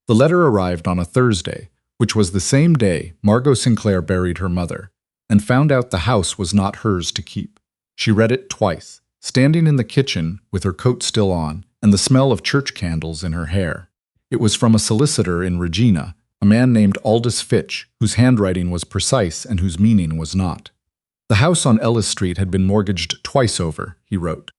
The letter arrived on a Thursday, which was the same day Margot Sinclair buried her mother, and found out the house was not hers to keep. She read it twice, standing in the kitchen with her coat still on and the smell of church candles in her hair. It was from a solicitor in Regina, a man named Aldous Fitch, whose handwriting was precise and whose meaning was not. The house on Ellis Street had been mortgaged twice over, he wrote.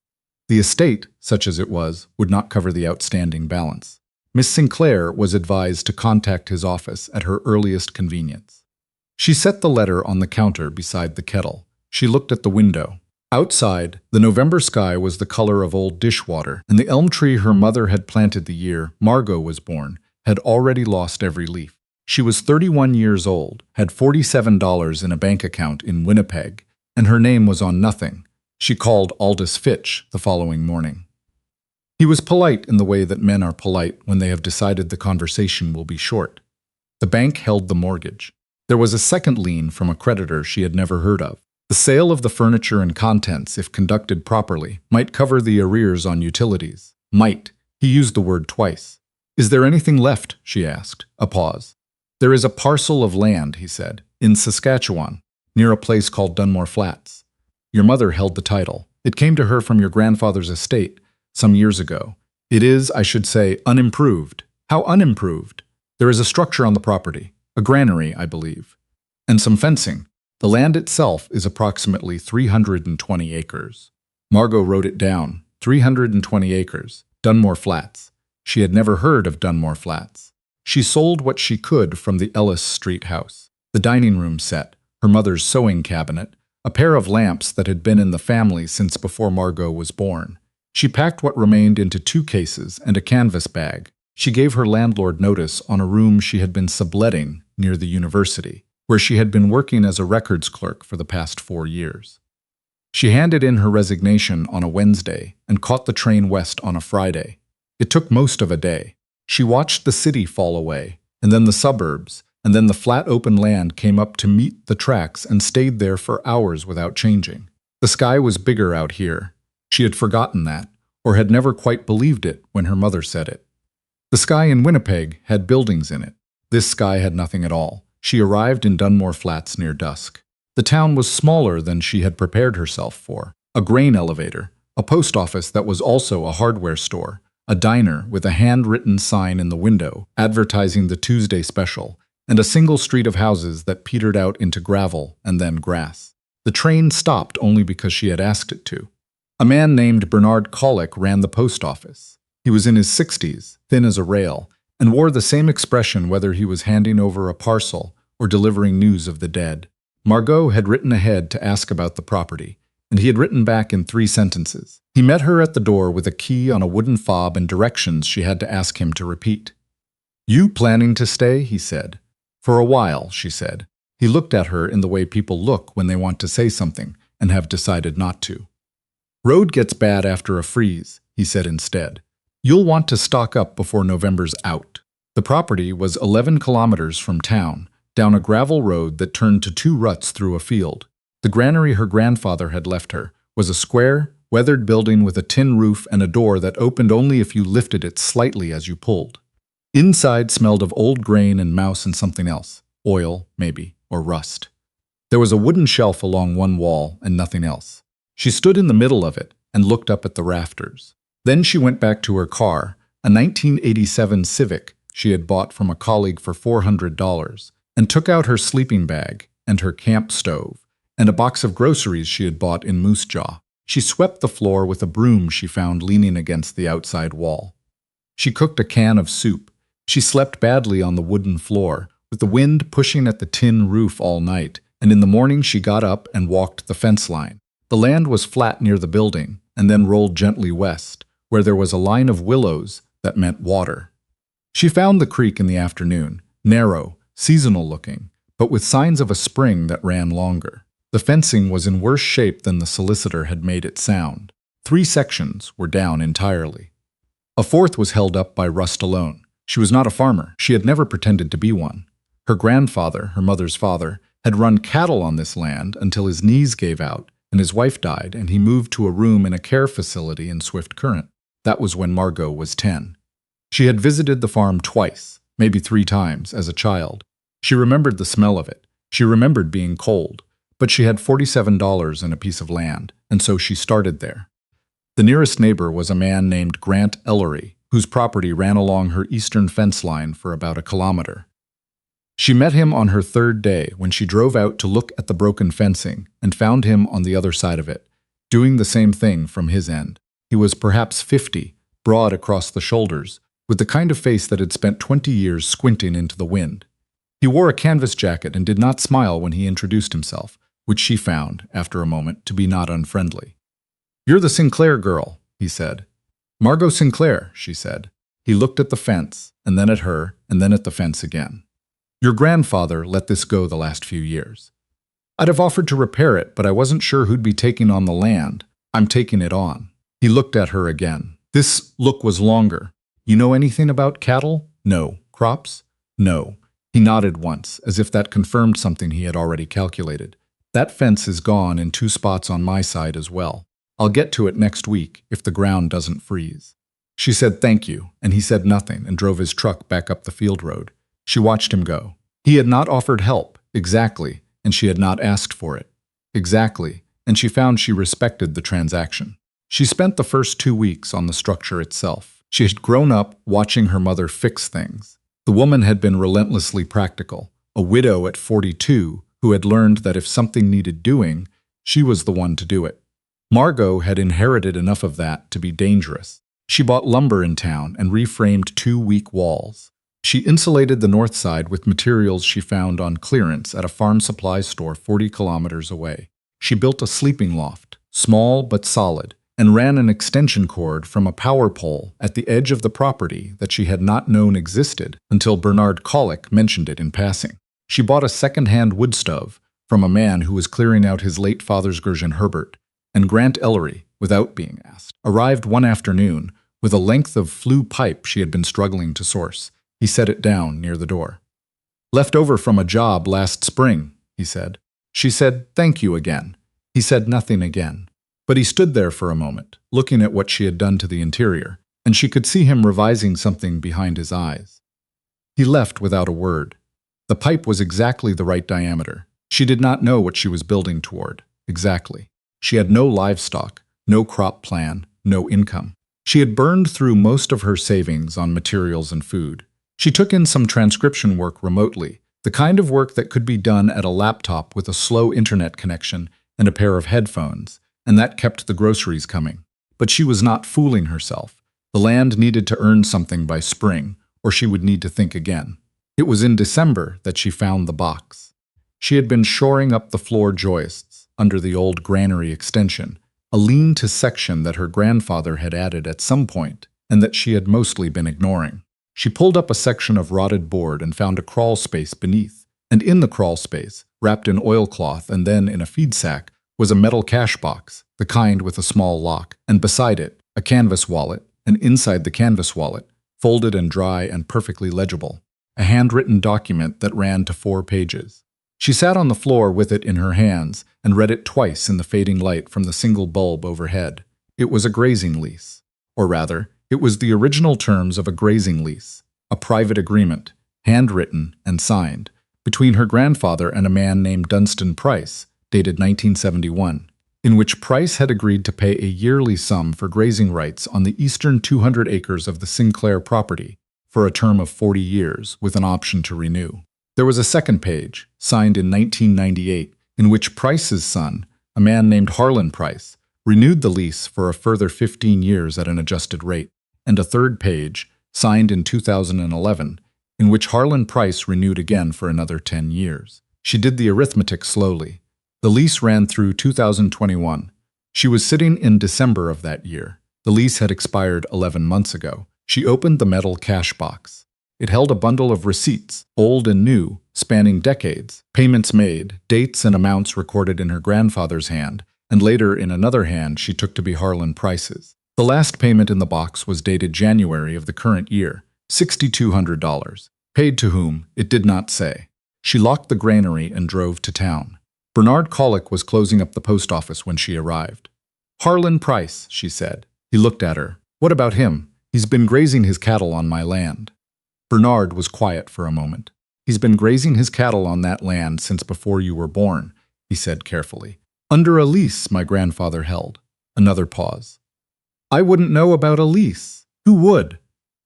The estate, such as it was, would not cover the outstanding balance. Miss Sinclair was advised to contact his office at her earliest convenience. She set the letter on the counter beside the kettle. She looked at the window. Outside, the November sky was the color of old dishwater, and the elm tree her mother had planted the year Margot was born had already lost every leaf. She was 31 years old, had $47 in a bank account in Winnipeg, and her name was on nothing. She called Aldous Fitch the following morning. He was polite in the way that men are polite when they have decided the conversation will be short. The bank held the mortgage. There was a second lien from a creditor she had never heard of. The sale of the furniture and contents, if conducted properly, might cover the arrears on utilities. Might. He used the word twice. Is there anything left? She asked. A pause. There is a parcel of land, he said, in Saskatchewan, near a place called Dunmore Flats. Your mother held the title. It came to her from your grandfather's estate some years ago. It is, I should say, unimproved. How unimproved? There is a structure on the property, a granary, I believe, and some fencing. The land itself is approximately 320 acres. Margot wrote it down. 320 acres. Dunmore Flats. She had never heard of Dunmore Flats. She sold what she could from the Ellis Street house. The dining room set, her mother's sewing cabinet, a pair of lamps that had been in the family since before Margot was born. She packed what remained into 2 cases and a canvas bag. She gave her landlord notice on a room she had been subletting near the university, where she had been working as a records clerk for the past 4 years. She handed in her resignation on a Wednesday and caught the train west on a Friday. It took most of a day. She watched the city fall away, and then the suburbs, and then the flat open land came up to meet the tracks and stayed there for hours without changing. The sky was bigger out here. She had forgotten that, or had never quite believed it when her mother said it. The sky in Winnipeg had buildings in it. This sky had nothing at all. She arrived in Dunmore Flats near dusk. The town was smaller than she had prepared herself for. A grain elevator, a post office that was also a hardware store, a diner with a handwritten sign in the window advertising the Tuesday special, and a single street of houses that petered out into gravel and then grass. The train stopped only because she had asked it to. A man named Bernard Colick ran the post office. He was in his 60s, thin as a rail, and wore the same expression whether he was handing over a parcel or delivering news of the dead. Margot had written ahead to ask about the property, and he had written back in 3 sentences. He met her at the door with a key on a wooden fob and directions she had to ask him to repeat. "You planning to stay?" he said. "For a while," she said. He looked at her in the way people look when they want to say something and have decided not to. "Road gets bad after a freeze," he said instead. "You'll want to stock up before November's out." The property was 11 kilometers from town, down a gravel road that turned to 2 ruts through a field. The granary her grandfather had left her was a square, weathered building with a tin roof and a door that opened only if you lifted it slightly as you pulled. Inside smelled of old grain and mouse and something else, oil, maybe, or rust. There was a wooden shelf along one wall and nothing else. She stood in the middle of it and looked up at the rafters. Then she went back to her car, a 1987 Civic she had bought from a colleague for $400, and took out her sleeping bag and her camp stove and a box of groceries she had bought in Moose Jaw. She swept the floor with a broom she found leaning against the outside wall. She cooked a can of soup. She slept badly on the wooden floor, with the wind pushing at the tin roof all night, and in the morning she got up and walked the fence line. The land was flat near the building, and then rolled gently west, where there was a line of willows that meant water. She found the creek in the afternoon, narrow, seasonal-looking, but with signs of a spring that ran longer. The fencing was in worse shape than the solicitor had made it sound. 3 sections were down entirely. A 4th was held up by rust alone. She was not a farmer. She had never pretended to be one. Her grandfather, her mother's father, had run cattle on this land until his knees gave out and his wife died, and he moved to a room in a care facility in Swift Current. That was when Margot was 10. She had visited the farm twice, maybe 3 times, as a child. She remembered the smell of it. She remembered being cold. But she had $47 and a piece of land, and so she started there. The nearest neighbor was a man named Grant Ellery, whose property ran along her eastern fence line for about a kilometer. She met him on her 3rd day when she drove out to look at the broken fencing and found him on the other side of it, doing the same thing from his end. He was perhaps 50, broad across the shoulders, with the kind of face that had spent 20 years squinting into the wind. He wore a canvas jacket and did not smile when he introduced himself, which she found, after a moment, to be not unfriendly. "You're the Sinclair girl," he said. "Margot Sinclair," she said. He looked at the fence, and then at her, and then at the fence again. "Your grandfather let this go the last few years. I'd have offered to repair it, but I wasn't sure who'd be taking on the land. I'm taking it on." He looked at her again. This look was longer. "You know anything about cattle?" "No." "Crops?" "No." He nodded once, as if that confirmed something he had already calculated. "That fence is gone in 2 spots on my side as well. I'll get to it next week if the ground doesn't freeze." She said thank you, and he said nothing and drove his truck back up the field road. She watched him go. He had not offered help, exactly, and she had not asked for it. Exactly, and she found she respected the transaction. She spent the first 2 weeks on the structure itself. She had grown up watching her mother fix things. The woman had been relentlessly practical, a widow at 42 who had learned that if something needed doing, she was the one to do it. Margot had inherited enough of that to be dangerous. She bought lumber in town and reframed 2 weak walls. She insulated the north side with materials she found on clearance at a farm supply store 40 kilometers away. She built a sleeping loft, small but solid, and ran an extension cord from a power pole at the edge of the property that she had not known existed until Bernard Colick mentioned it in passing. She bought a second-hand wood stove from a man who was clearing out his late father's Gurgen Herbert, and Grant Ellery, without being asked, arrived one afternoon with a length of flue pipe she had been struggling to source. He set it down near the door. "Left over from a job last spring," he said. She said thank you again. He said nothing again. But he stood there for a moment, looking at what she had done to the interior, and she could see him revising something behind his eyes. He left without a word. The pipe was exactly the right diameter. She did not know what she was building toward, exactly. She had no livestock, no crop plan, no income. She had burned through most of her savings on materials and food. She took in some transcription work remotely, the kind of work that could be done at a laptop with a slow internet connection and a pair of headphones, and that kept the groceries coming. But she was not fooling herself. The land needed to earn something by spring, or she would need to think again. It was in December that she found the box. She had been shoring up the floor joists under the old granary extension, a lean-to section that her grandfather had added at some point, and that she had mostly been ignoring. She pulled up a section of rotted board and found a crawl space beneath, and in the crawl space, wrapped in oilcloth and then in a feed sack, was a metal cash box, the kind with a small lock, and beside it, a canvas wallet, and inside the canvas wallet, folded and dry and perfectly legible, a handwritten document that ran to 4 pages. She sat on the floor with it in her hands and read it twice in the fading light from the single bulb overhead. It was a grazing lease. Or rather, it was the original terms of a grazing lease, a private agreement, handwritten and signed, between her grandfather and a man named Dunstan Price, dated 1971, in which Price had agreed to pay a yearly sum for grazing rights on the eastern 200 acres of the Sinclair property for a term of 40 years with an option to renew. There was a second page, signed in 1998, in which Price's son, a man named Harlan Price, renewed the lease for a further 15 years at an adjusted rate, and a third page, signed in 2011, in which Harlan Price renewed again for another 10 years. She did the arithmetic slowly. The lease ran through 2021. She was sitting in December of that year. The lease had expired 11 months ago. She opened the metal cash box. It held a bundle of receipts, old and new, spanning decades, payments made, dates and amounts recorded in her grandfather's hand, and later in another hand she took to be Harlan Price's. The last payment in the box was dated January of the current year, $6,200. Paid to whom, it did not say. She locked the granary and drove to town. Bernard Colick was closing up the post office when she arrived. "Harlan Price," she said. He looked at her. "What about him? He's been grazing his cattle on my land." Bernard was quiet for a moment. He's been grazing his cattle on that land since before you were born, he said carefully. Under a lease my grandfather held. Another pause. I wouldn't know about a lease. Who would?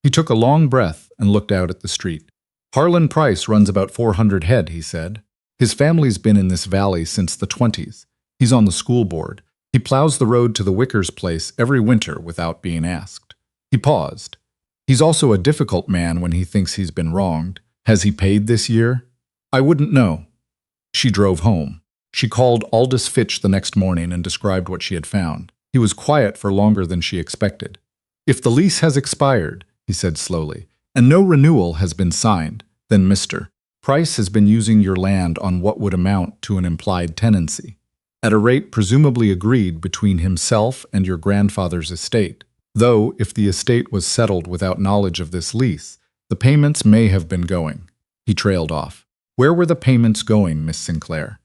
He took a long breath and looked out at the street. Harlan Price runs about 400 head, he said. His family's been in this valley since the 20s. He's on the school board. He plows the road to the Wickers place every winter without being asked. He paused. He's also a difficult man when he thinks he's been wronged. Has he paid this year? I wouldn't know. She drove home. She called Aldous Fitch the next morning and described what she had found. He was quiet for longer than she expected. If the lease has expired, he said slowly, and no renewal has been signed, then Mr. Price has been using your land on what would amount to an implied tenancy, at a rate presumably agreed between himself and your grandfather's estate. Though, if the estate was settled without knowledge of this lease, the payments may have been going. He trailed off. Where were the payments going, Miss Sinclair?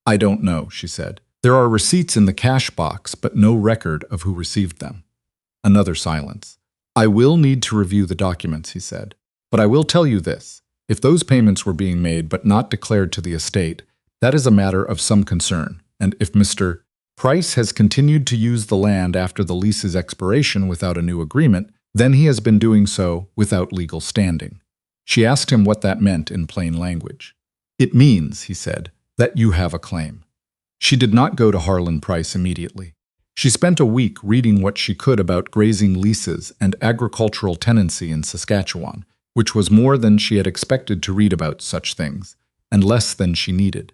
I don't know, she said. There are receipts in the cash box, but no record of who received them. Another silence. I will need to review the documents, he said. But I will tell you this. If those payments were being made but not declared to the estate, that is a matter of some concern. And if Mr. Price has continued to use the land after the lease's expiration without a new agreement, then he has been doing so without legal standing. She asked him what that meant in plain language. It means, he said, that you have a claim. She did not go to Harlan Price immediately. She spent a week reading what she could about grazing leases and agricultural tenancy in Saskatchewan, which was more than she had expected to read about such things, and less than she needed.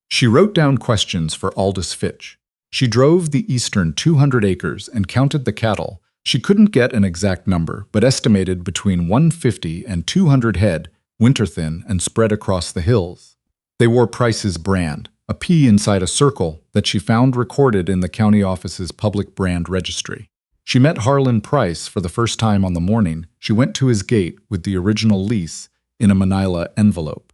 She wrote down questions for Aldous Fitch. She drove the eastern 200 acres and counted the cattle. She couldn't get an exact number, but estimated between 150 and 200 head, winter-thin and spread across the hills. They wore Price's brand, a P inside a circle that she found recorded in the county office's public brand registry. She met Harlan Price for the first time on the morning she went to his gate with the original lease in a manila envelope.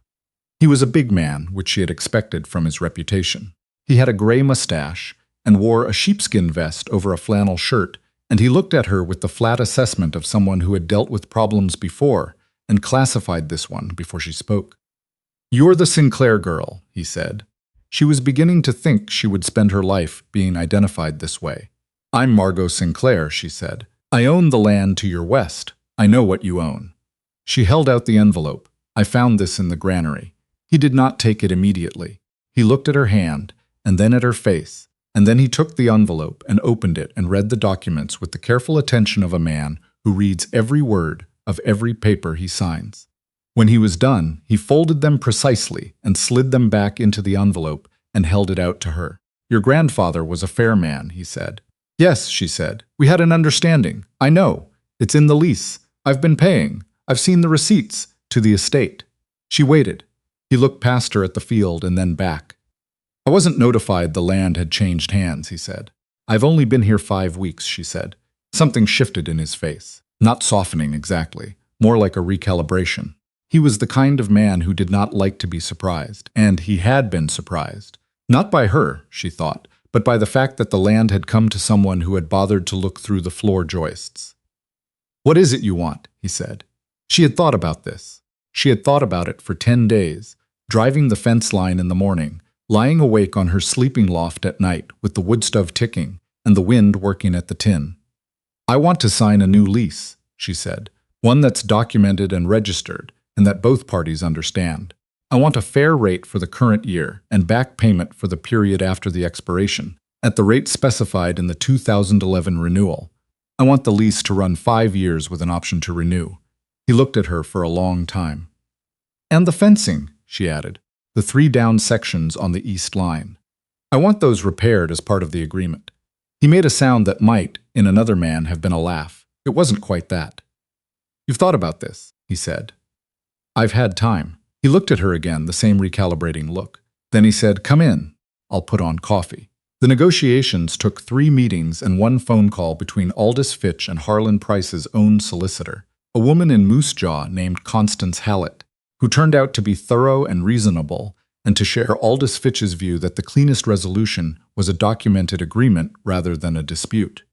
He was a big man, which she had expected from his reputation. He had a gray mustache and wore a sheepskin vest over a flannel shirt, and he looked at her with the flat assessment of someone who had dealt with problems before and classified this one before she spoke. You're the Sinclair girl, he said. She was beginning to think she would spend her life being identified this way. I'm Margot Sinclair, she said. I own the land to your west. I know what you own. She held out the envelope. I found this in the granary. He did not take it immediately. He looked at her hand, and then at her face, and then he took the envelope and opened it and read the documents with the careful attention of a man who reads every word of every paper he signs. When he was done, he folded them precisely and slid them back into the envelope and held it out to her. Your grandfather was a fair man, he said. Yes, she said. We had an understanding. I know. It's in the lease. I've been paying. I've seen the receipts to the estate. She waited. He looked past her at the field and then back. I wasn't notified the land had changed hands, he said. I've only been here 5 weeks, she said. Something shifted in his face. Not softening exactly, more like a recalibration. He was the kind of man who did not like to be surprised, and he had been surprised. Not by her, she thought, but by the fact that the land had come to someone who had bothered to look through the floor joists. What is it you want? He said. She had thought about this. She had thought about it for 10 days, driving the fence line in the morning, lying awake on her sleeping loft at night with the wood stove ticking and the wind working at the tin. I want to sign a new lease, she said, one that's documented and registered, and that both parties understand. I want a fair rate for the current year and back payment for the period after the expiration, at the rate specified in the 2011 renewal. I want the lease to run 5 years with an option to renew. He looked at her for a long time. And the fencing, she added, the 3 down sections on the east line. I want those repaired as part of the agreement. He made a sound that might, in another man, have been a laugh. It wasn't quite that. You've thought about this, he said. I've had time. He looked at her again, the same recalibrating look. Then he said, Come in. I'll put on coffee. The negotiations took 3 meetings and 1 phone call between Aldous Fitch and Harlan Price's own solicitor, a woman in Moose Jaw named Constance Hallett, who turned out to be thorough and reasonable, and to share Aldous Fitch's view that the cleanest resolution was a documented agreement rather than a dispute.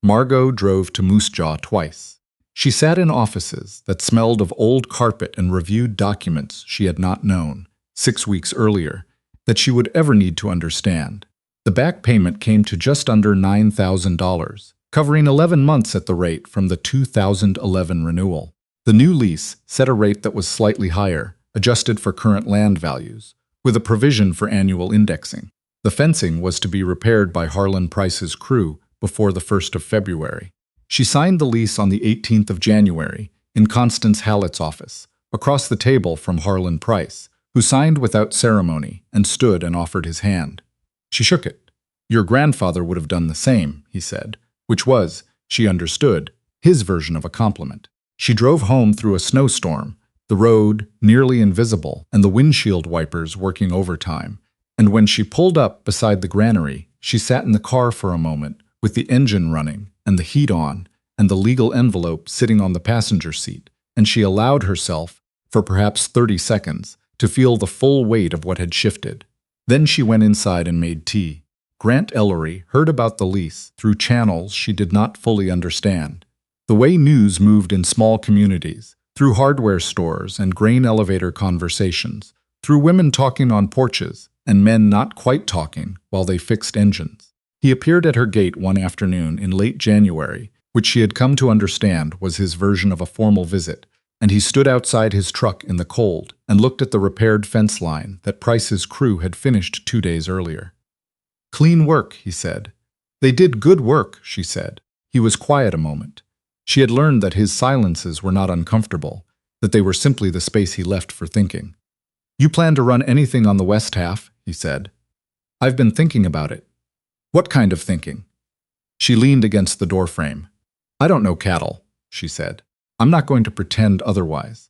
Margot drove to Moose Jaw twice. She sat in offices that smelled of old carpet and reviewed documents she had not known, 6 weeks earlier, that she would ever need to understand. The back payment came to just under $9,000, covering 11 months at the rate from the 2011 renewal. The new lease set a rate that was slightly higher, adjusted for current land values, with a provision for annual indexing. The fencing was to be repaired by Harlan Price's crew before the 1st of February. She signed the lease on the 18th of January in Constance Hallett's office, across the table from Harlan Price, who signed without ceremony and stood and offered his hand. She shook it. "Your grandfather would have done the same," he said, which was, she understood, his version of a compliment. She drove home through a snowstorm, the road nearly invisible and the windshield wipers working overtime, and when she pulled up beside the granary, she sat in the car for a moment with the engine running and the heat on and the legal envelope sitting on the passenger seat, and she allowed herself, for perhaps 30 seconds, to feel the full weight of what had shifted. Then she went inside and made tea. Grant Ellery heard about the lease through channels she did not fully understand. The way news moved in small communities, through hardware stores and grain elevator conversations, through women talking on porches and men not quite talking while they fixed engines. He appeared at her gate one afternoon in late January, which she had come to understand was his version of a formal visit, and he stood outside his truck in the cold and looked at the repaired fence line that Price's crew had finished 2 days earlier. "Clean work," he said. "They did good work," she said. He was quiet a moment. She had learned that his silences were not uncomfortable, that they were simply the space he left for thinking. "You plan to run anything on the west half?" he said. "I've been thinking about it." "What kind of thinking?" She leaned against the doorframe. "I don't know cattle," she said. "I'm not going to pretend otherwise.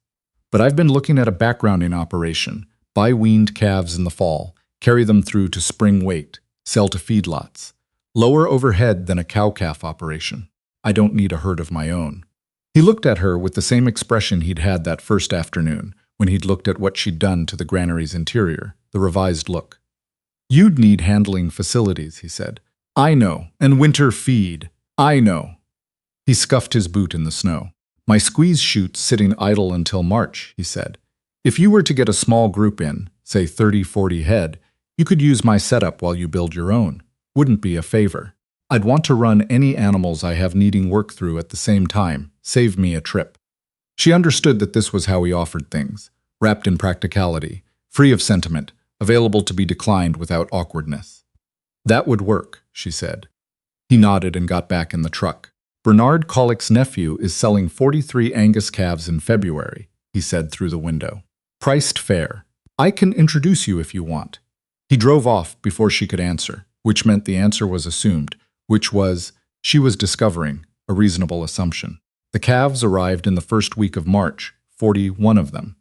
But I've been looking at a backgrounding operation, buy weaned calves in the fall, carry them through to spring weight, sell to feedlots. Lower overhead than a cow-calf operation. I don't need a herd of my own." He looked at her with the same expression he'd had that first afternoon, when he'd looked at what she'd done to the granary's interior, the revised look. "You'd need handling facilities," he said. "I know, and winter feed. I know." He scuffed his boot in the snow. "My squeeze chute's sitting idle until March," he said. "If you were to get a small group in, say 30-40 head, you could use my setup while you build your own. Wouldn't be a favor. I'd want to run any animals I have needing work through at the same time, save me a trip." She understood that this was how he offered things, wrapped in practicality, free of sentiment, available to be declined without awkwardness. "That would work," she said. He nodded and got back in the truck. "Bernard Collick's nephew is selling 43 Angus calves in February," he said through the window. "Priced fair. I can introduce you if you want." He drove off before she could answer, which meant the answer was assumed, which was, she was discovering, a reasonable assumption. The calves arrived in the first week of March, 41 of them.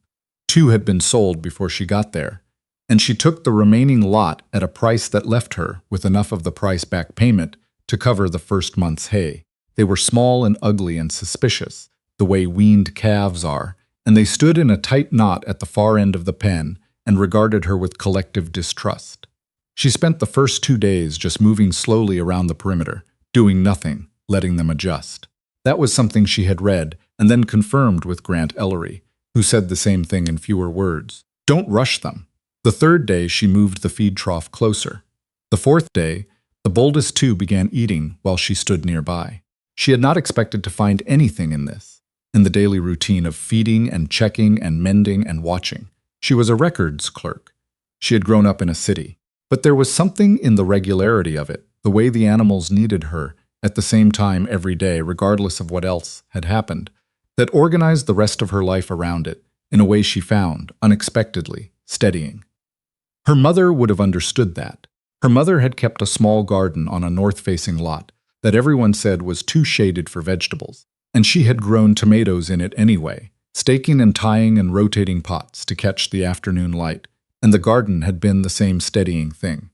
2 had been sold before she got there, and she took the remaining lot at a price that left her with enough of the price back payment to cover the first month's hay. They were small and ugly and suspicious, the way weaned calves are, and they stood in a tight knot at the far end of the pen and regarded her with collective distrust. She spent the first 2 days just moving slowly around the perimeter, doing nothing, letting them adjust. That was something she had read and then confirmed with Grant Ellery, who said the same thing in fewer words. Don't rush them. The 3rd day she moved the feed trough closer. The 4th day, the boldest 2 began eating while she stood nearby. She had not expected to find anything in this, in the daily routine of feeding and checking and mending and watching. She was a records clerk. She had grown up in a city. But there was something in the regularity of it, the way the animals needed her at the same time every day, regardless of what else had happened, that organized the rest of her life around it in a way she found, unexpectedly, steadying. Her mother would have understood that. Her mother had kept a small garden on a north-facing lot that everyone said was too shaded for vegetables, and she had grown tomatoes in it anyway, staking and tying and rotating pots to catch the afternoon light, and the garden had been the same steadying thing.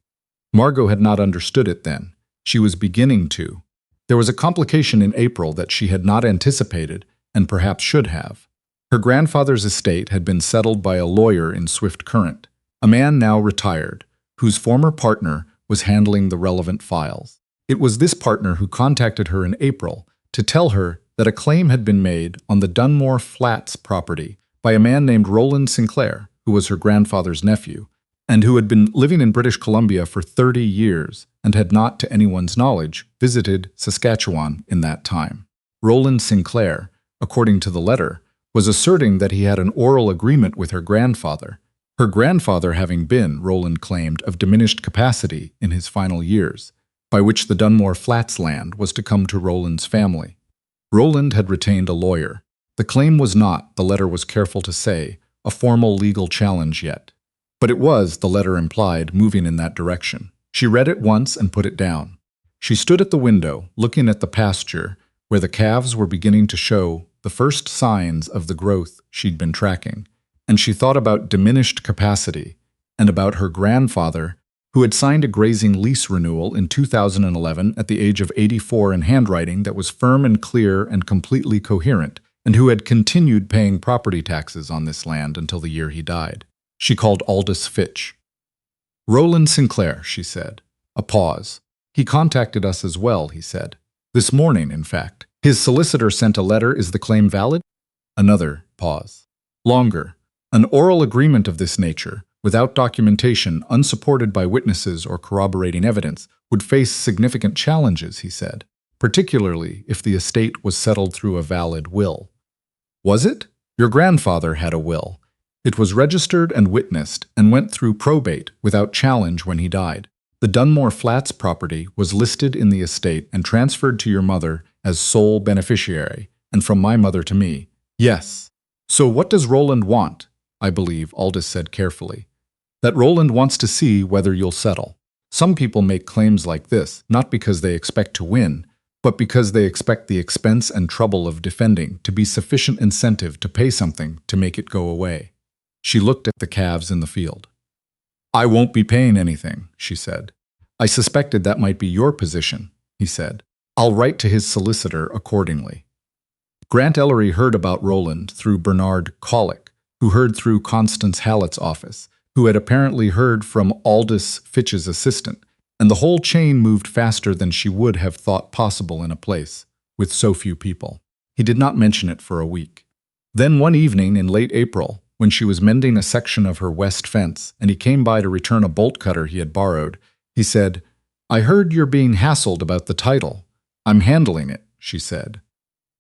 Margot had not understood it then. She was beginning to. There was a complication in April that she had not anticipated and perhaps should have. Her grandfather's estate had been settled by a lawyer in Swift Current, a man now retired, whose former partner was handling the relevant files. It was this partner who contacted her in April to tell her that a claim had been made on the Dunmore Flats property by a man named Roland Sinclair, who was her grandfather's nephew, and who had been living in British Columbia for 30 years and had not, to anyone's knowledge, visited Saskatchewan in that time. Roland Sinclair, according to the letter, was asserting that he had an oral agreement with her grandfather having been, Roland claimed, of diminished capacity in his final years, by which the Dunmore Flats land was to come to Roland's family. Roland had retained a lawyer. The claim was not, the letter was careful to say, a formal legal challenge yet. But it was, the letter implied, moving in that direction. She read it once and put it down. She stood at the window, looking at the pasture, where the calves were beginning to show the first signs of the growth she'd been tracking, and she thought about diminished capacity and about her grandfather, who had signed a grazing lease renewal in 2011 at the age of 84 in handwriting that was firm and clear and completely coherent, and who had continued paying property taxes on this land until the year he died. She called Aldous Fitch. "Roland Sinclair," she said. A pause. "He contacted us as well," he said. "This morning, in fact. His solicitor sent a letter. Is the claim valid?" Another pause. Longer. "An oral agreement of this nature, without documentation, unsupported by witnesses or corroborating evidence, would face significant challenges," he said, "particularly if the estate was settled through a valid will." "Was it? Your grandfather had a will. It was registered and witnessed and went through probate without challenge when he died. The Dunmore Flats property was listed in the estate and transferred to your mother as sole beneficiary, and from my mother to me." "Yes." "So what does Roland want?" "I believe," Aldous said carefully, "that Roland wants to see whether you'll settle. Some people make claims like this, not because they expect to win, but because they expect the expense and trouble of defending to be sufficient incentive to pay something to make it go away." She looked at the calves in the field. "I won't be paying anything," she said. "I suspected that might be your position," he said. "I'll write to his solicitor accordingly." Grant Ellery heard about Roland through Bernard Colick, who heard through Constance Hallett's office, who had apparently heard from Aldous Fitch's assistant, and the whole chain moved faster than she would have thought possible in a place with so few people. He did not mention it for a week. Then one evening in late April, when she was mending a section of her west fence and he came by to return a bolt cutter he had borrowed, he said, "I heard you're being hassled about the title." "I'm handling it," she said.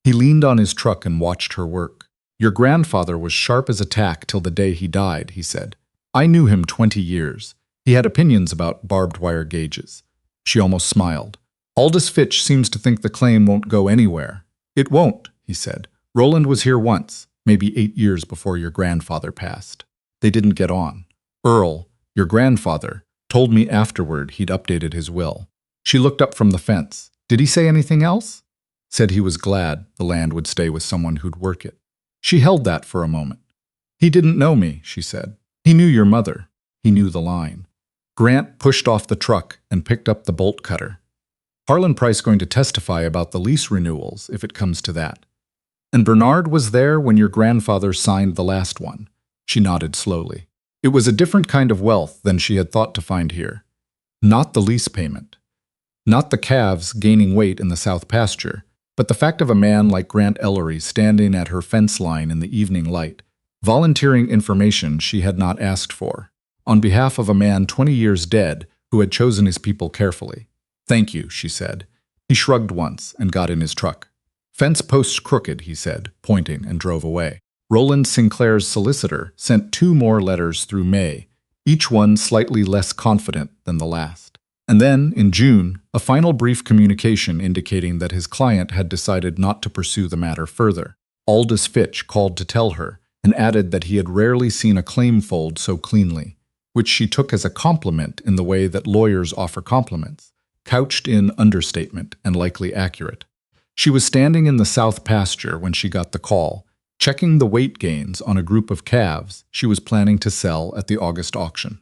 He leaned on his truck and watched her work. "Your grandfather was sharp as a tack till the day he died," he said. "I knew him 20 years. He had opinions about barbed wire gauges." She almost smiled. "Aldous Fitch seems to think the claim won't go anywhere." "It won't," he said. "Roland was here once, maybe 8 years before your grandfather passed. They didn't get on. Earl, your grandfather, told me afterward he'd updated his will." She looked up from the fence. "Did he say anything else?" "Said he was glad the land would stay with someone who'd work it." She held that for a moment. "He didn't know me," she said. "He knew your mother. He knew the line." Grant pushed off the truck and picked up the bolt cutter. "Harlan Price going to testify about the lease renewals, if it comes to that." "And Bernard was there when your grandfather signed the last one?" She nodded slowly. It was a different kind of wealth than she had thought to find here. Not the lease payment. Not the calves gaining weight in the south pasture, but the fact of a man like Grant Ellery standing at her fence line in the evening light, volunteering information she had not asked for, on behalf of a man 20 years dead who had chosen his people carefully. "Thank you," she said. He shrugged once and got in his truck. "Fence posts crooked," he said, pointing, and drove away. Roland Sinclair's solicitor sent 2 more letters through May, each one slightly less confident than the last. And then, in June, a final brief communication indicating that his client had decided not to pursue the matter further. Aldous Fitch called to tell her, and added that he had rarely seen a claim fold so cleanly, which she took as a compliment in the way that lawyers offer compliments, couched in understatement and likely accurate. She was standing in the south pasture when she got the call, checking the weight gains on a group of calves she was planning to sell at the August auction.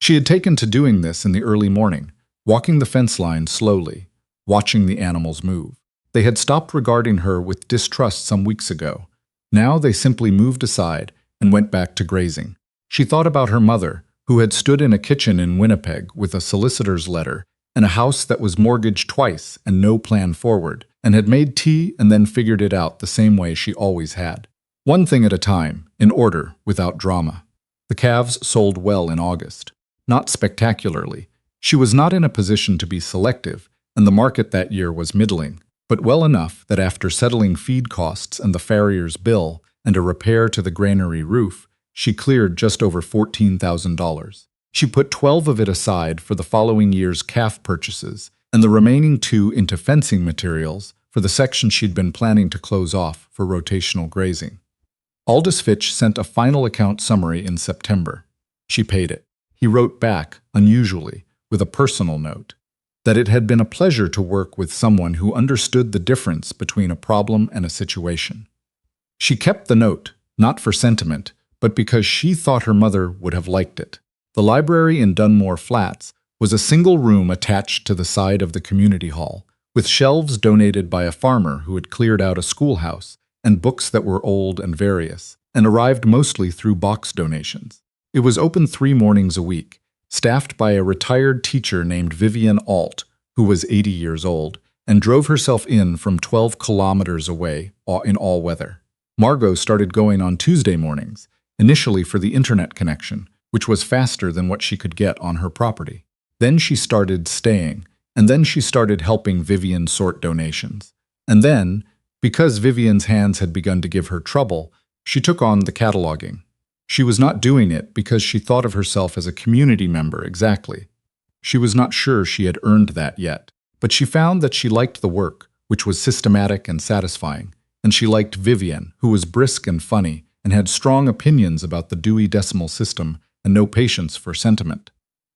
She had taken to doing this in the early morning, walking the fence line slowly, watching the animals move. They had stopped regarding her with distrust some weeks ago. Now they simply moved aside and went back to grazing. She thought about her mother, who had stood in a kitchen in Winnipeg with a solicitor's letter and a house that was mortgaged twice and no plan forward, and had made tea and then figured it out the same way she always had. One thing at a time, in order, without drama. The calves sold well in August. Not spectacularly. She was not in a position to be selective, and the market that year was middling, but well enough that after settling feed costs and the farrier's bill and a repair to the granary roof, she cleared just over $14,000. She put 12 of it aside for the following year's calf purchases, and the remaining 2 into fencing materials for the section she'd been planning to close off for rotational grazing. Aldous Fitch sent a final account summary in September. She paid it. He wrote back, unusually, with a personal note, that it had been a pleasure to work with someone who understood the difference between a problem and a situation. She kept the note, not for sentiment, but because she thought her mother would have liked it. The library in Dunmore Flats was a single room attached to the side of the community hall, with shelves donated by a farmer who had cleared out a schoolhouse, and books that were old and various, and arrived mostly through box donations. It was open 3 mornings a week, staffed by a retired teacher named Vivian Alt, who was 80 years old, and drove herself in from 12 kilometers away in all weather. Margot started going on Tuesday mornings, initially for the internet connection, which was faster than what she could get on her property. Then she started staying, and then she started helping Vivian sort donations. And then, because Vivian's hands had begun to give her trouble, she took on the cataloging. She was not doing it because she thought of herself as a community member exactly. She was not sure she had earned that yet, but she found that she liked the work, which was systematic and satisfying, and she liked Vivian, who was brisk and funny, and had strong opinions about the Dewey Decimal System and no patience for sentiment.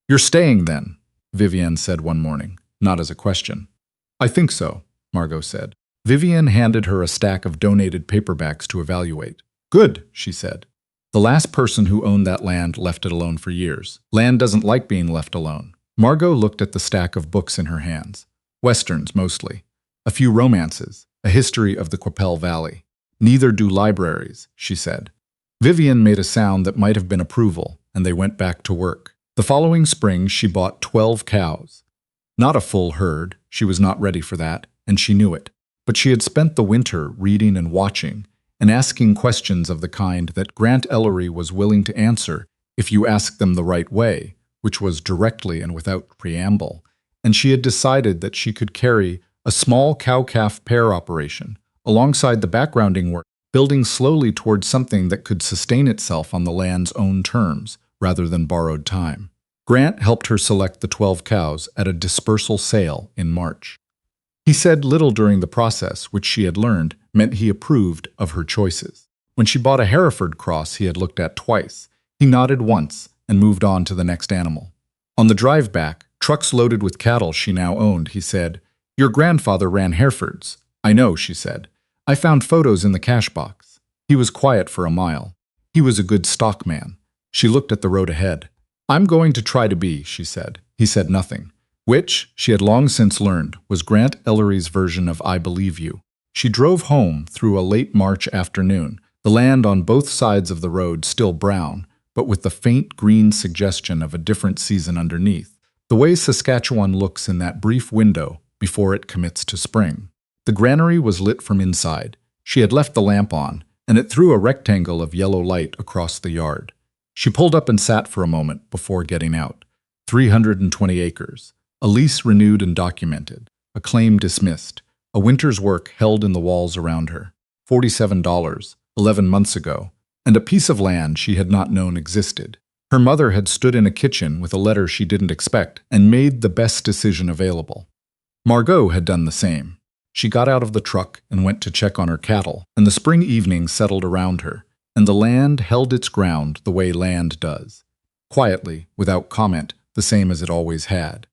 "You're staying, then?" Vivian said one morning, not as a question. "I think so," Margot said. Vivian handed her a stack of donated paperbacks to evaluate. "Good," she said. "The last person who owned that land left it alone for years. Land doesn't like being left alone." Margot looked at the stack of books in her hands. Westerns, mostly. A few romances, a history of the Qu'Appelle Valley. "Neither do libraries," she said. Vivian made a sound that might have been approval, and they went back to work. The following spring, she bought 12 cows. Not a full herd, she was not ready for that, and she knew it. But she had spent the winter reading and watching, and asking questions of the kind that Grant Ellery was willing to answer if you asked them the right way, which was directly and without preamble, and she had decided that she could carry a small cow-calf pair operation alongside the backgrounding work, building slowly towards something that could sustain itself on the land's own terms, rather than borrowed time. Grant helped her select the 12 cows at a dispersal sale in March. He said little during the process, which she had learned meant he approved of her choices. When she bought a Hereford cross he had looked at twice, he nodded once and moved on to the next animal. On the drive back, trucks loaded with cattle she now owned, he said, "Your grandfather ran Herefords." "I know," she said. "I found photos in the cash box." He was quiet for a mile. He was a good stockman. She looked at the road ahead. "I'm going to try to be," she said. He said nothing, which, she had long since learned, was Grant Ellery's version of "I believe you." She drove home through a late March afternoon, the land on both sides of the road still brown, but with the faint green suggestion of a different season underneath, the way Saskatchewan looks in that brief window before it commits to spring. The granary was lit from inside. She had left the lamp on, and it threw a rectangle of yellow light across the yard. She pulled up and sat for a moment before getting out. 320 acres. A lease renewed and documented. A claim dismissed. A winter's work held in the walls around her. $47, 11 months ago. And a piece of land she had not known existed. Her mother had stood in a kitchen with a letter she didn't expect and made the best decision available. Margot had done the same. She got out of the truck and went to check on her cattle, and the spring evening settled around her, and the land held its ground the way land does. Quietly, without comment, the same as it always had.